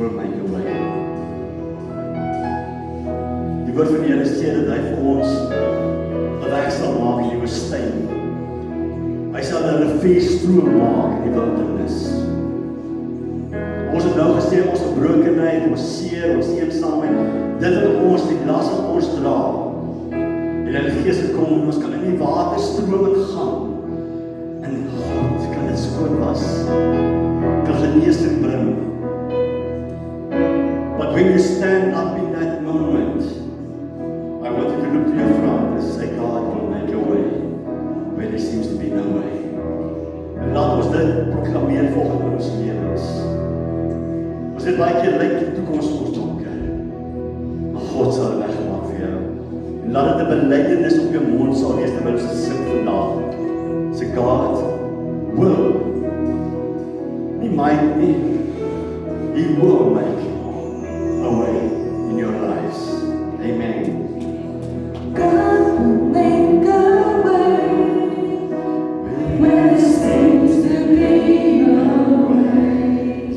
will make a way. Die woord van die Here sê dat hy vir ons 'n weg sal maak in die woestyn. Hy sal 'n rivierstroom maak in die wildernis. Ons het nou gesê ons gebrokenheid, ons seer, ons eensaamheid, dit wat ons die las wat ons dra. En die Gees het kom en ons kan in die waterstrome gaan. En God kan dit skoon was. Kan genesing bring. But when you stand up in that moment, I want you to look to your front and say, God will make a way where there seems to be no way. En laat ons dit proklameer volgens ons lewens. Ons het baie keer lyk die toekoms vir ons donker. Maar God sal 'n weg maak vir jou. En laat dit 'n belydenis op jou mond sal wees terwyl ons sing vandag. Say God will. Nie might nie. He will make a way in your lives. Amen. God will make a way where there seems to be no way.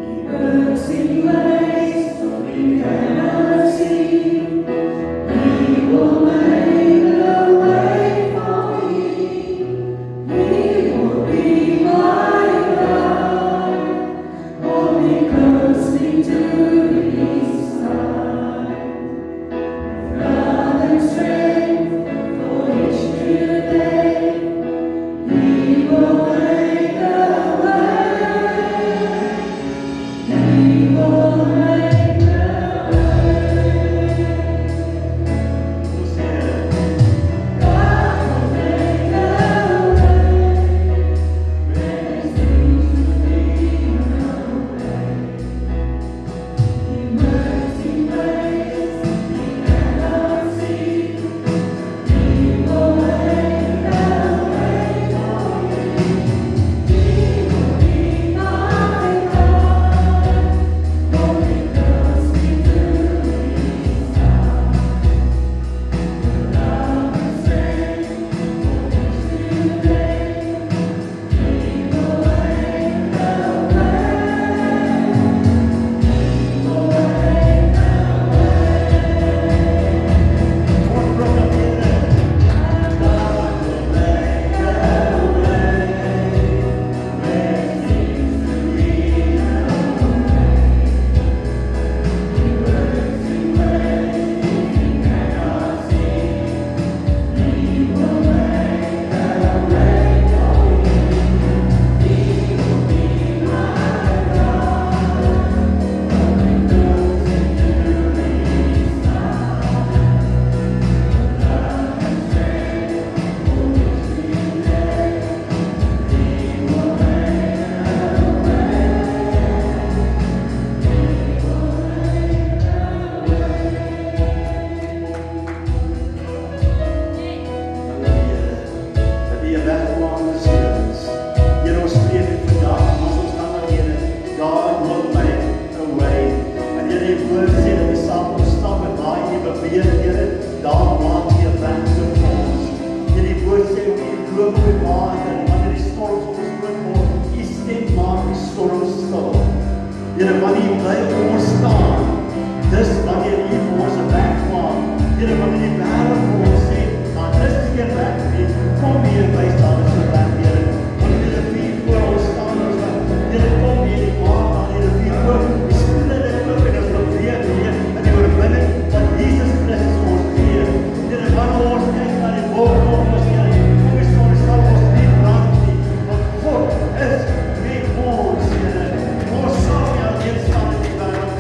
He works in ways we cannot see. He will make a way for me. He will be my God. Hold me closely to His side. Love and strength for each new day. He will make a way. He will make a way. God will make a way where there seems to be no way. He works in ways we cannot see. He will make a way for me. He will be my God. Hold me closely to His side. Love and strength for each new day. He will make a way. He will make a Dat die 'n weg maak in ons lewens. Here, ons spreek dit vandag in ons omstandighede. God will make a way. En Here, die woord sê dat ons saam stap en waar jy beweeg, Here, daar maak jy 'n weg vir ons. Here, die woord sê om jy loop op die water, wanneer die storms op ons boot word, jy stem maak die storm stil. Here, wanneer jy bly op ons staan, dis wanneer jy vir ons 'n weg maak. Here, wanneer die wêreld vir ons sê, maar dis geen weg nie, kom hier en wys daar is 'n weg, Here. Wanneer die rivier voor ons staan, ons weg, Here, kom hier en maak daar die rivier oop. Die split dit oop en ons beweeg weer in die oorwinning wat Jesus Christus vir ons gee. Here, wanneer ons kyk na die wolk om ons, Here, kom ons staan ons nie brand nie, want God is met ons, Here. Ons sal nie alleen staan in die wêreld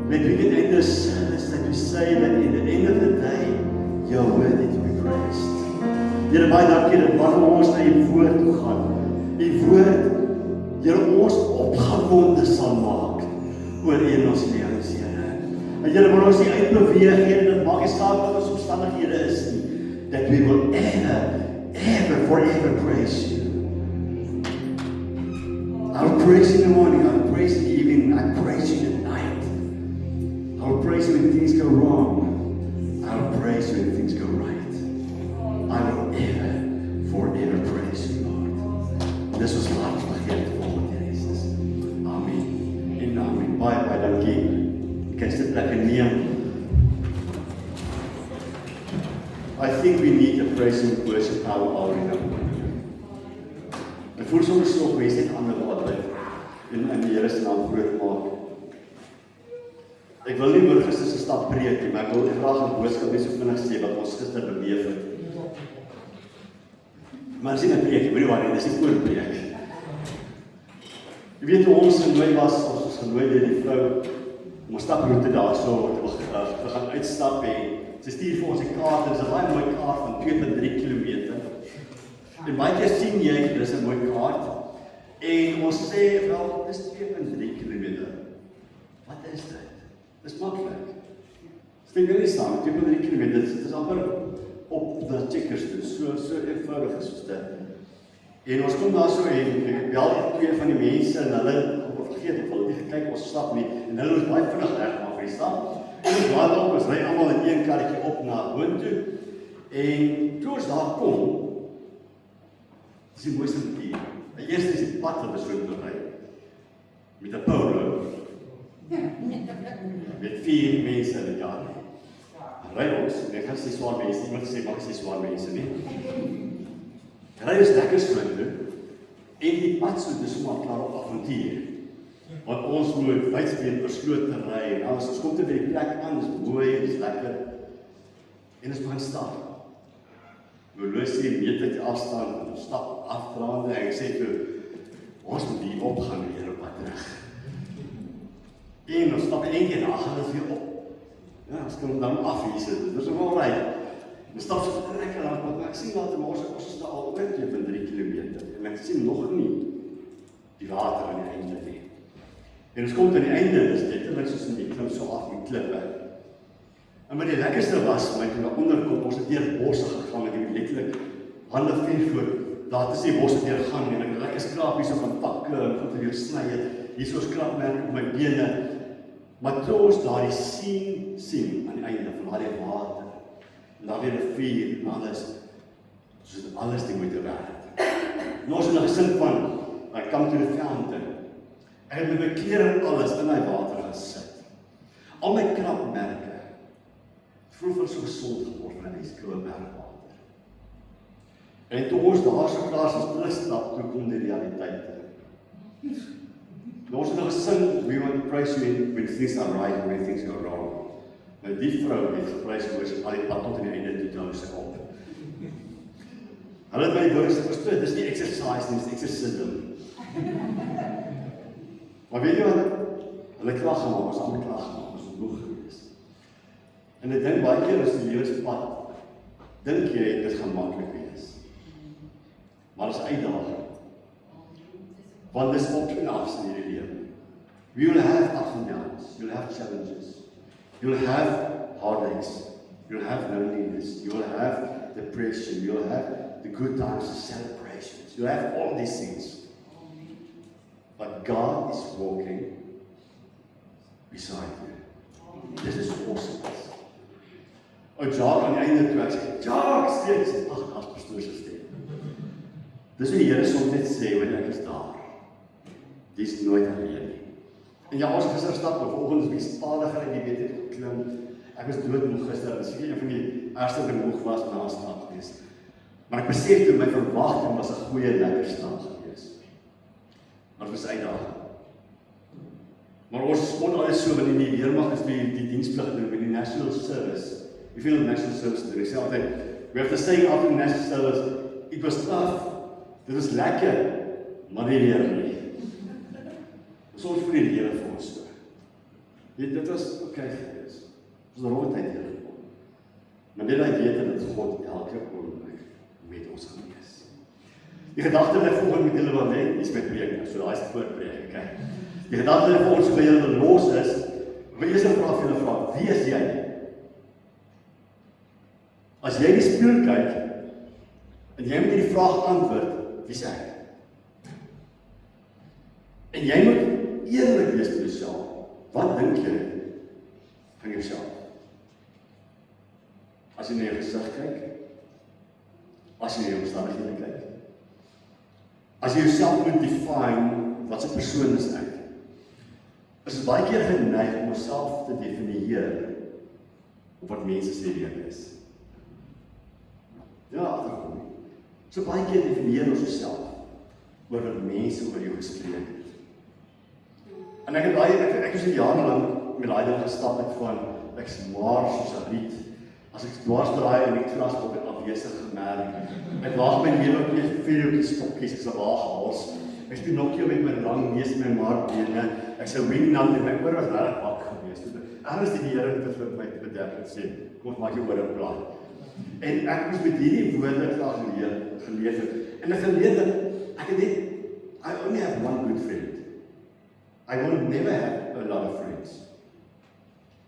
Let me get in this service that we say that in the end of the day, you're worthy to be praised. Here baie dankie dat wanneer ons na die woord toe gaan, die woord, Here ons opgewonde sal maak oor in ons lewens, Here. En Here, wil ons nie uitbeweeg, Here, dit maak nie saak wat ons omstandighede is nie, that we will ever, forever praise you. I'll praise you in the morning, I'll praise you in the evening, I'll praise you at night. I'll praise you when things go wrong. I'll praise you when things go right. I will ever, forever praise you, Lord. Dis ons hart vergeet volgende Here Jesus. Amen. En amen. Baie dankie. Kan jy dit lekker neem? I think we need a praise and worship power already now. En voel soms nog wees net ander wat en in die Here se naam groot maak. Ek wil nie oor gister se stap preek nie, maar ek wil graag 'n boodskap net so vinnig sê wat ons gister beleef het. Maar as jy 'n preek, moenie worry, dis nie voorpreek. Jy weet hoe ons genooi was, ons genooi deur die vrou om 'n staproete daarso te gaan uitstap en sy stuur vir ons 'n kaart, en dis 'n baie mooi kaart van 2.3 km. En baie keer sien jy, dis 'n mooi kaart, en ons sê, wel, dis 2.3 km. Wat is dit? Dis maklik. Stem jy nie saam, 2.3 km, dit is amper op die checkers toe, so eenvoudig is soos dit. En ons kom daar so en ek bel twee van die mense en hulle, vergeet of hulle nie gekyk ons stap nie, en hulle is baie vinnig regmaak vir die stap. En ons waai op, ons ry almal in een karretjie op na boontoe, en toe ons daar kom, dis die mooiste manier. Die eerste is die pad wat ons so toe ry, met 'n Polo, met 4 mense in die kar. Ry ons, en ek gaan sê swaar mense, iemand sê, mag ek sê swaar mense nie. Ry ons lekker sprint toe, en die pad so, dis maar klaar op avontuur. Want ons moet Wydspeen versloot te ry, en ons kom te by die plek aan, dis mooi, en dis lekker, en ons begin stap. Horlosie meet die afstand, ons stap afdraande, en ek sê toe, ons moet hier opgaan weer op pad terug. En ons stap een keer na, gaan ons weer op. Ja, ons kan dan af hier sit, dit is wel reg. Ons stap so lekker aan, maar ek sien later, maar ons is daar al oor 2.3 km, en ek sien nog nie die water aan die einde nie. En ons kom aan die einde, dis letterlik soos in die klim so af die klippe. En wat die lekkerste was, my toe na onderkom, ons het deur bosse gegaan, ek het letterlik hande vier voor, daar is die bosse deur gaan, en ek lekker skraap hier so van takke, en goed weer sny het, hier so skrapmerk op my bene, maar toe ons daar die sien aan die einde van daar die water, en daar weer 'n vuur, en alles die moeite werd. En ons het nog gesin van, I come to the fountain, ek het met my klere en alles in die water gesit. Al my krapmerke, vroeger so gesond geword van die skoue bergwater. En toe ons daar so klaar is terugstap, toe kom die realiteite. Nou ons het nog gesing, we want to praise you when things are right and when things go wrong. Maar die vrou het geprys oor al die pad tot in die einde toe sy op. Hulle het my die woorde gesê, dis nie exercise nie, dis exorcism. Maar weet jy wat, hulle klag gemaak, ons allemaal klag gemaak, ons het moeg gewees. En ek dink baie keer as die lewenspad, dink jy dit gaan maklik wees. Maar dit is uitdaging. Want dis op en af in hierdie lewe. We will have ups and downs, you'll have challenges, you'll have heartaches, you'll have loneliness, you'll have depression, you'll have the good times, the celebrations, you'll have all these things. But God is walking beside you. This is awesome. Jacques aan die einde toe, ek sê, Jacques, steeds, ag, as pastoor se stem. Dis hoe die Here soms net sê, wanneer ek is daar. Die is nooit alleen nie. En ja, ons gister stap, of vanoggend is die stadiger en die weet het geklim. Ek was doodmoeg gister, en seker een van die eerste wat moeg was na stap gewees. Maar ek besef toe, my verwagting was 'n goeie, lekker stap gewees. Maar dit was uitdaging. Maar ons kon alles so, wanneer die weermag is die diensplig doen, met die national service. You feel national service doen. Ek sê altyd, we have to say after national service, it was tough, dit was lekker, maar nie leer nie. Soms vir die Here vir ons toe. Dit was oké geweest. Dit was 'n rowwe tyd hier. Maar net dat weet dat God elke oomblik met ons gaan wees. Die gedagte wat volgens met julle wil hê, is met preek, so daai is die voorpreek, okay? Die gedagte wat volgens by julle los is, wil eers 'n vraag vir julle vra, wie is jy? As jy in die spieël kyk en jy moet hierdie vraag antwoord, wie is ek? En jy moet eerlik wees met jouself. Wat dink jy van jouself? As jy na jou gesig kyk, as jy na jou omstandighede kyk, as jy jouself moet define, wat 'n persoon is ek? Is dit baie keer geneig om jouself te definieer op wat mense sê wie ek is. Ja, agterkom. So baie keer definieer ons jouself oor wat mense oor jou gespreek het. En ek is 'n jaar lank met daai ding gestap het van ek's maar soos 'n riet. As ek dwars draai en die gras op het afwesig gemerk. Ek waag my lewe op die videoetjies stokkies, ek's 'n waaghaas. Ek's Pinocchio met my lang neus en my maarbene. Ek's 'n wingnut en my oor was regtig bak geweest. Anders die Here het vir my bederf en sê, kom ons maak jou oor 'n plat. En ek moes met hierdie woorde klaar geleef het. En ek geleer dat ek het net, I only have one good friend. I will never have a lot of friends.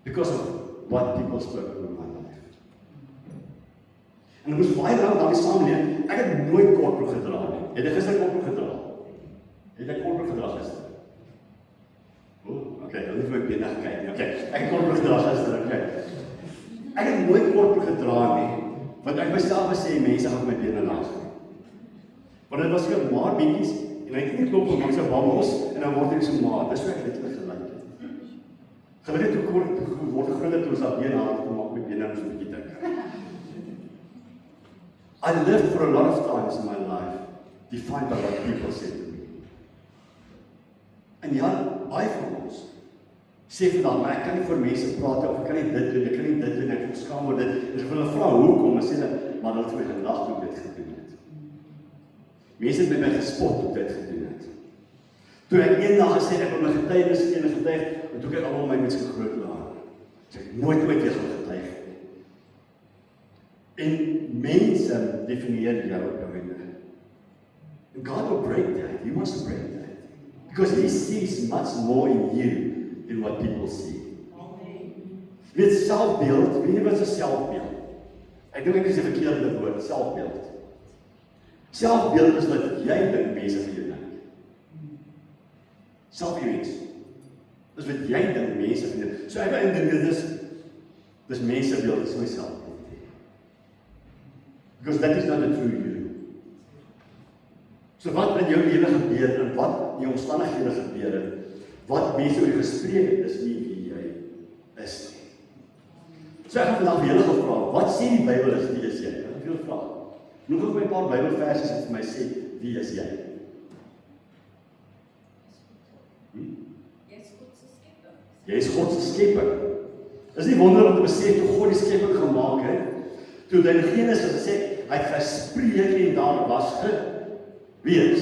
Because of what people spoke about my life. En ek moes baie lank daarmee saamleef. Ek het nooit kortbroek gedra nie. Het ek gister kortbroek gedra? Het ek kortbroek gedra gister? Okay, dan moet my bene kyk. Okay, ek het kortbroek gedra gister, okay. Ek het nooit kortbroek gedra nie, want ek myself gesê mense gaan my bene langs. Want dit was vir maar bietjies en ek het nie klop op mense babbels en dan word ek so maar. Dis hoe ek dit gelyk het. Gelukkig toe kort word groter toe as dat bene aan kom maak my bene so 'n bietjie dikker. I lived for a lot of times in my life defined by what people said to me. En ja, baie van ons sê vandag, maar ek kan nie vir mense praat of ek kan nie dit doen, ek kan nie dit doen, ek voel skaam oor dit. En as ek hulle vra hoekom, dan sê hulle, maar hulle het my gelag toe dit gedoen het. Mense het met my gespot toe dit gedoen het. Toe ek eendag gesê ek wil my getuienis gee en getuig, en toe ek almal my mense groot laat. So ek nooit weer gaan getuig. En mense definieer jou op jou einde. And God will break that. He wants to break that. Because He sees much more in you than what people see. Weet selfbeeld, weet jy wat is 'n selfbeeld? Ek dink ek is 'n verkeerde woord, selfbeeld. Selfbeeld is wat jy dink mense van jou dink. Self-image is wat jy dink mense van jou. So ek dink dis mensebeeld, dis my selfbeeld. Because that is not the true you. So wat in jou lewe gebeur en wat in jou omstandighede gebeur het, wat mense oor jou gespreek het, is nie wie jy is nie. So ek het vandag weer gevra, wat sê die Bybel is wie is jy? Ek het veel vrae. Nog ook my paar Bybelverse wat vir my sê, wie is jy? Jy is God se skepper. Is nie wonder om te besef toe God die skepping gemaak het, toe in Genesis gesê, hy het gespreek en daar was wees,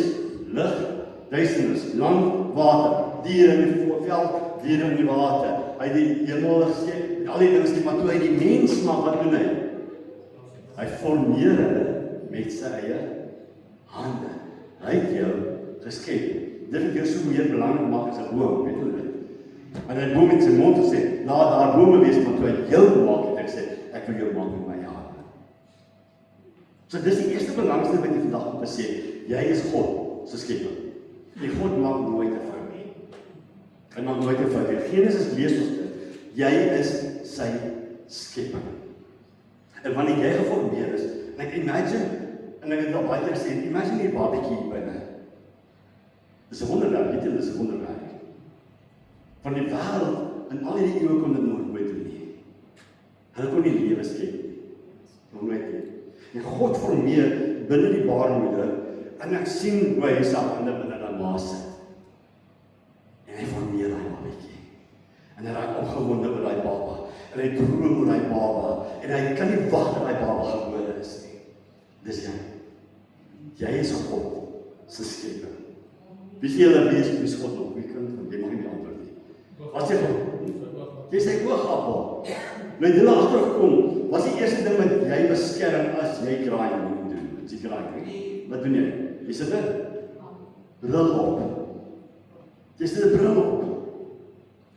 lig, duisternis, land, water, diere in die veld, diere in die water. Hy het die hemel geskep, al die dinge, maar toe hy die mens maak, wat doen hy? Hy formeer hulle met sy eie hande. Hy het jou geskep. Dit het jou so meer belangrik gemaak as 'n boom, weet jy dit? En hy het boom met sy mond gesê, laat daar bome wees, maar toe hy jou maak, het hy gesê, ek wil jou maak met my hande. So dis die eerste belangrikste wat jy vandag moet besef. Jy is God se skepper. Die God maak nooit 'n fout nie. Hy maak nooit 'n fout nie. Genesis lees ons dit. Jy is sy skepper. En wanneer jy geformeer is, en ek imagine, en ek het al baie keer gesê, imagine die babatjie hier binne. Dis 'n wonderwerk, weet jy, dis 'n wonderwerk. Van die wêreld in al hierdie eeue kom dit nooit toe nie. Hulle kon nie lewe skep nie. Nooit nie. En God formeer binne die baarmoeder, en ek sien hoe hy sy hande binne die ma sit. En hy formeer daai babatjie. En hy raak opgewonde oor daai baba. En hy droom oor daai baba. En hy kan nie wag dat daai baba gebore is nie. Dis jy. Jy is God se skepper. Wie sê julle wie is God nog? Wie kan jy mag nie antwoord nie. Wat sê God? Jy sê oogappel. Nou jy agterkom, wat is die eerste ding wat jy beskerm as jy kraai moet doen? As jy kraai, wat doen jy? Jy sit 'n bril op. Jy sit 'n bril op.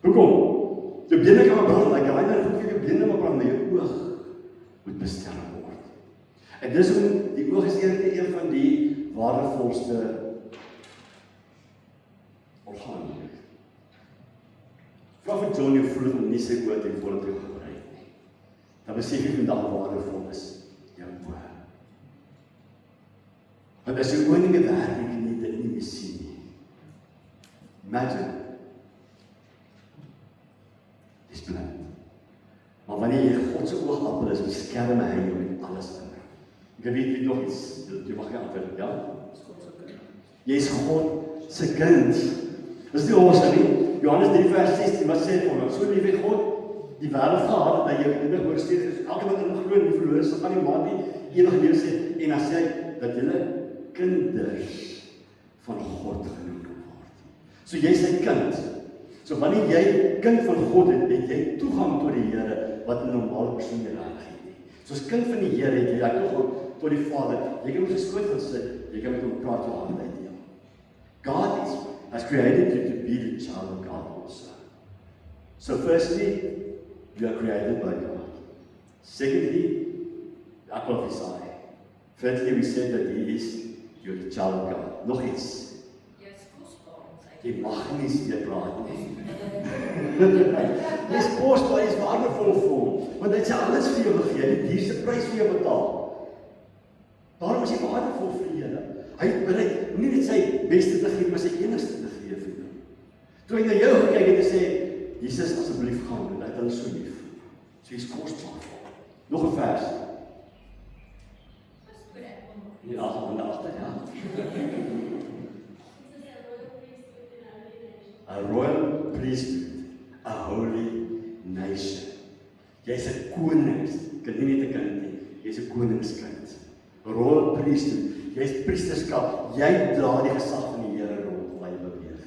Hoekom? Jou bene kan maar brand, ek raai nou goed jou bene maar brand, maar jou oog moet beskerm word. En dis om die oog is eerder een van die waardevolste organe. Vra vir John hoe voel om nie sy oog ten volle te gebruik nie. Dan besef jy vandag waardevol is jou oog. Want as jou oog nie meer werk nie, kan jy dit nie meer sien nie. Imagine. Dis blind. Maar wanneer jy God se oogappel is, beskerm hy jou met alles in. Ek weet nie nog iets, jy mag nie antwoord, ja? Jy is God se kind. Dis nie ons nie. Johannes 3 vers 16, wat sê vir ons? So lief het God die wêreld gehad, dat jy enige oorsteek is, elke wat in hom glo en nie verlore sal gaan nie, maar die ewige lewe sê, en dan sê hy, dat julle kinders van God genoem word. So jy is sy kind. So wanneer jy kind van God het, het jy toegang tot die Here, wat 'n normale persoon nie het nie. So as kind van die Here het jy toegang tot die Vader. Jy kan op sy skoot gaan sit, jy kan met hom praat jou hart uitdeel. God has created you to be the child of God also. So firstly, you are created by God. Secondly, the apple of his eye. Thirdly, we said that he is, you're the child of God. Nog iets. Jy mag nie steeds praat nie. Dis kosbaar, is waardevol vir hom. Want hy het alles vir jou gegee, hy het die duurste prys vir jou betaal. Daarom is hy waardevol vir die Here. Hy het bereid nie net sy beste te gee, maar sy enigste te gee vir jou. Toe hy na jou gekyk het en sê, Jesus, asseblief gaan, en hy het hulle so lief. So hy is kosbaar. Nog 'n vers. Hier hande agter, ja. A royal priesthood, a holy nation. Jy's 'n koning, kan nie net 'n kind nie, jy's 'n koningskind. Royal priesthood, jy's priesterskap, jy dra die gesag van die Here rond waar jy beweeg.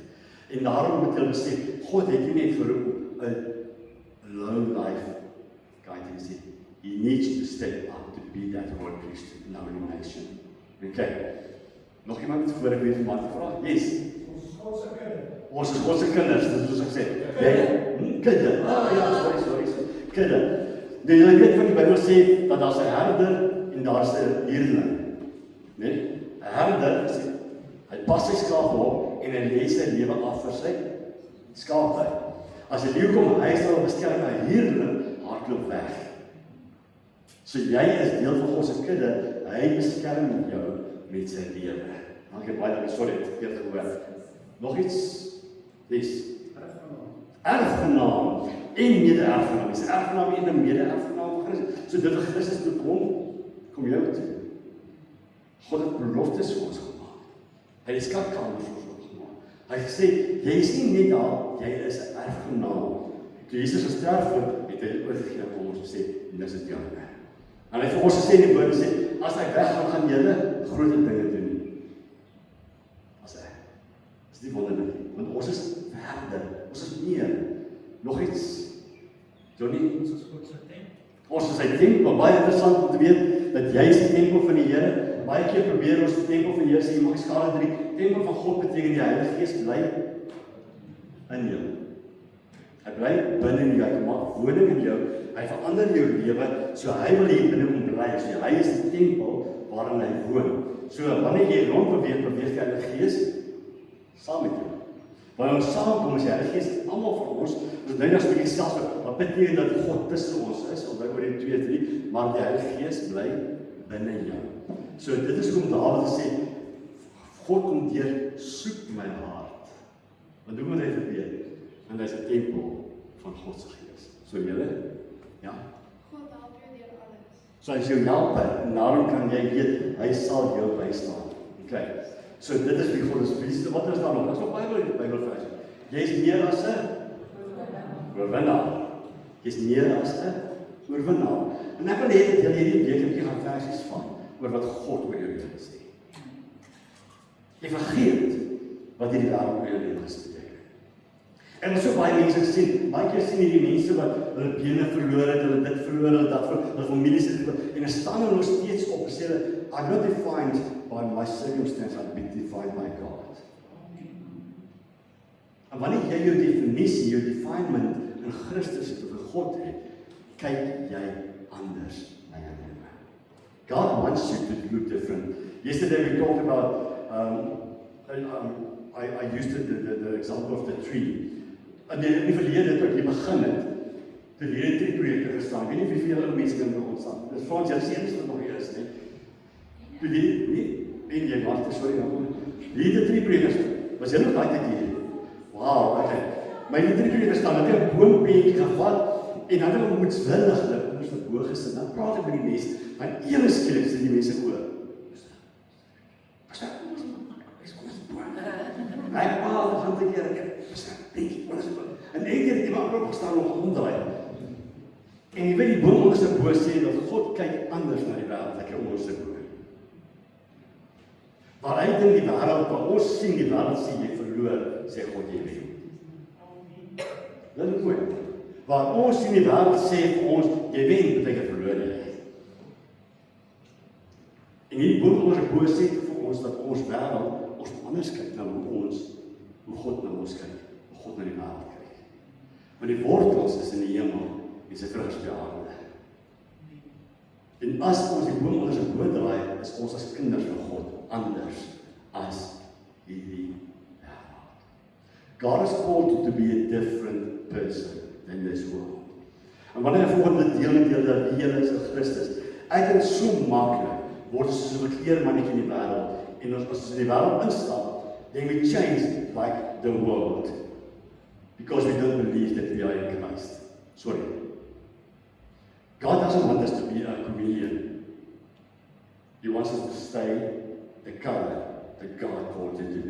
En daarom moet jy besef, God het nie net geroep 'n low life guy to say, he needs you to step up to be that royal priesthood in our nation. Okay. Nog iemand voor ek weer vir Martie vra? Yes. Ons is God se kinders, dit is soos ek sê. Kinde. Ja, sorry. Kinde. Jy weet van die Bybel sê dat daar's 'n herder en daar's 'n huurling. Nee? 'n Herder sê hy pas sy skape op en hy lê sy lewe af vir sy skape. As 'n leeu kom, hy sal beskerm, 'n huurling hardloop weg. So jy is deel van God se kudde, hy beskerm jou met sy lewe. Dankie baie, sorry, ek het verkeerd gehoor. Nog iets? Dis erfgenaam en mede-erfgenaam. Dis erfgenaam en 'n mede-erfgenaam van Christus. So dit wat Christus toe kom jou toe. God het beloftes vir ons gemaak. Hy het die skatkamer vir ons gemaak. Hy het gesê, jy is nie net daar, jy is 'n erfgenaam. Toe Jesus gesterf het hy oorgegee aan ons gesê, dis dit joune. En hy het vir ons gesê in die woord gesê, as hy weggaan, gaan julle groot dinge doen. As hy. Dis nie wonderlik nie, want ons is verder, ons is meer. Nog iets. Johnny, ons is God se tempel. Ons is sy tempel, baie interessant om te weet dat jy is die tempel van die Here. Baie keer probeer ons die tempel van die Here sê, jy mag die skade 3. Tempel van God beteken die Heilige Gees bly in jou. Hy bly binne in jou, hy maak woning in jou, hy verander jou lewe, so hy wil hier binne kom bly. So hy is die tempel waarin hy woon. So wanneer jy rondbeweeg, beweeg die Heilige Gees saam met jou. Wanneer ons saamkom, is die Heilige Gees almal van ons, ons nou nog 'n bietjie self, wat beteken dat God tussen ons is, onthou oor die 2-3, maar die Heilige Gees bly binne jou. So dit is hoekom Dawid sê, God kom deur, soek my hart. Want hoe moet hy dit weet? En hy is 'n tempel van God se Gees. So julle, ja. God help jou deur alles. So as jou helper, en daarom kan jy weet, hy sal jou bystaan. Okay. So dit is wie God is. Wat is daar nog? Ons op Bybelvers. Jy is meer as 'n oorwinnaar. Jy is meer as 'n oorwinnaar. En ek wil hê dat julle hierdie week 'n bietjie gaan versies van oor wat God oor jou het gesê. Jy vergeet wat hierdie wêreld oor jou lewe gesê het. En ons so baie mense gesien, baie keer sien hierdie mense wat hulle bene verloor het, hulle dit verloor, hulle dat verloor, hulle families het verloor, en hulle staan hulle nog steeds op en sê hulle, I'm not defined by my circumstance, I'm defined by God. En wanneer jy jou definisie, jou definement in Christus het of in God het, kyk jy anders na jou lewe. God wants you to look different. Yesterday we talked about, I used the example of the tree. In die verlede toe ek hier begin het, toe hierdie 3 projekte gestaan, ek weet nie wie veel mense kan by ons staan. Dis Frans, jy sê dit nog hier is, nie? Toe en jy wacht, sorry, hierdie 3 projekte, was jy nog daai tyd hier? Wauw, okay. Maar hierdie 3 projekte staan, het ek 'n boombeentjie gevat, en dan het ek moedswillig, ons verboog gesit, dan praat ek met die mense, en ewe skielik sê die mense oor. Hy praat van die keer, en een keer het iemand opgestaan nog omdraai. En jy weet die boom onderste bo sê dat God kyk anders na die wêreld, ek onderste bo. Waaruit in die wêreld, waar ons sien die wêreld sê jy verloor, sê God jy wen. Dit is mooi. Waar ons sien die wêreld sê vir ons, jy wen, beteken verloor jy. En hierdie boom onderste bo sê vir ons dat ons wêreld ons anders kyk na hoe God na ons kyk, hoe God na die wêreld kyk. Maar die wortels is in die hemel, en sy vrug is op die aarde. En as ons die boom onder sy bo draai, is ons as kinders van God anders as hierdie wêreld. God has called you to be a different person than this world. En wanneer jy volgende deel dat wie jy is in Christus, eigenlijk so maklik, word ons soos 'n kleermannetjie in die wêreld, en as ons in die wêreld instap, then we change like the world. Because we don't believe that we are in Christ. Sorry. God doesn't want us to be a chameleon. He wants us to stay the color that God called you to be.